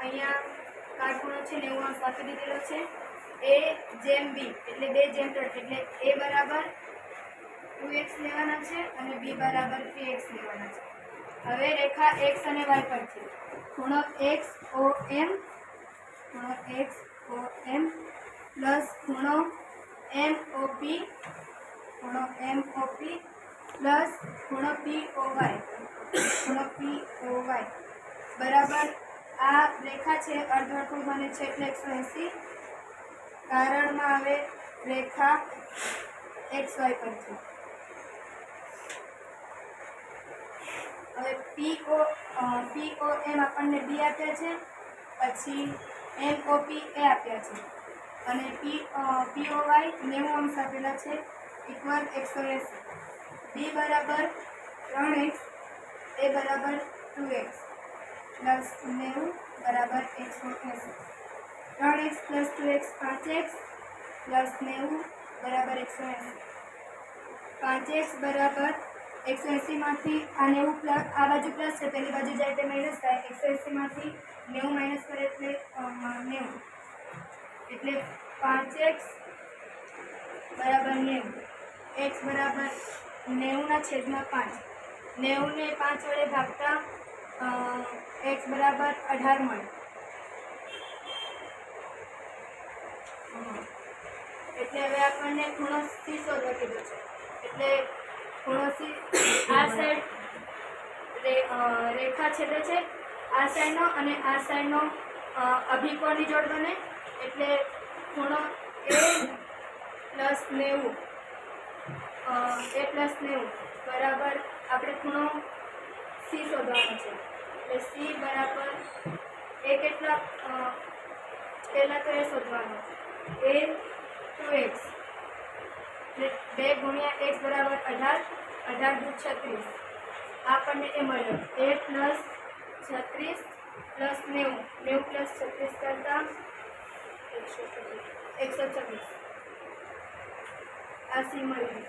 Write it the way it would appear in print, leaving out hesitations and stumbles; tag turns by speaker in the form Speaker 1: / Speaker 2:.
Speaker 1: અહીંયા કાટખૂણો છે 90 અંશ આપી દીધેલો છે a જેમ b એટલે 2 જેમ 3 એટલે a બરાબર 2x લેવાના છે અને b બરાબર 3x લેવાના છે। હવે રેખા x અને y પર છે ખૂણો XOM પ્લસ ખૂણો MOP પ્લસ ખૂણો POY બરાબર આ રેખા છે અર્ધવર્તુળ બને છે એટલે 180 કારણમાં હવે રેખા XY પર છે। હવે POM આપણને B આપ્યા છે, પછી MOP એ આપ્યા છે અને POY 90 અંશ આપેલા છે ઇક્વલ 180। B બરાબર 3x A બરાબર 2x પ્લસ 90 બરાબર 180। 3x plus 2x 5x plus 90 બરાબર 180। 5x બરાબર 180 માંથી આ 90 પ્લસ આ બાજુ પ્લસ છે પેલી બાજુ જાય તે માઇનસ થાય 180 માંથી 90 માઇનસ કરે એટલે 90 એટલે 5x બરાબર 90 x બરાબર 90 ના છેદમાં 5 90 ને 5 વડે ભાગતા x બરાબર 18 મળે એટલે હવે આપણને ખૂણો C શોધવા કીધો છે એટલે ખૂણો C આ સાઈડ રેખા છેદે છે આ સાઈડનો અને આ સાઈડનો અભિકોણની જોડ બને એટલે ખૂણો A પ્લસ 90 બરાબર આપણે ખૂણો C શોધવાનો છે એટલે C બરાબર એ કેટલા પહેલાં તો એ શોધવાનો A 2x એટલે 2 ગુણ્યા x બરાબર 18 18 દૂ 36 આપણને એ મળ્યો A પ્લસ 36 પ્લસ 90 પ્લસ 36 કરતા 126 આ C મળ્યું।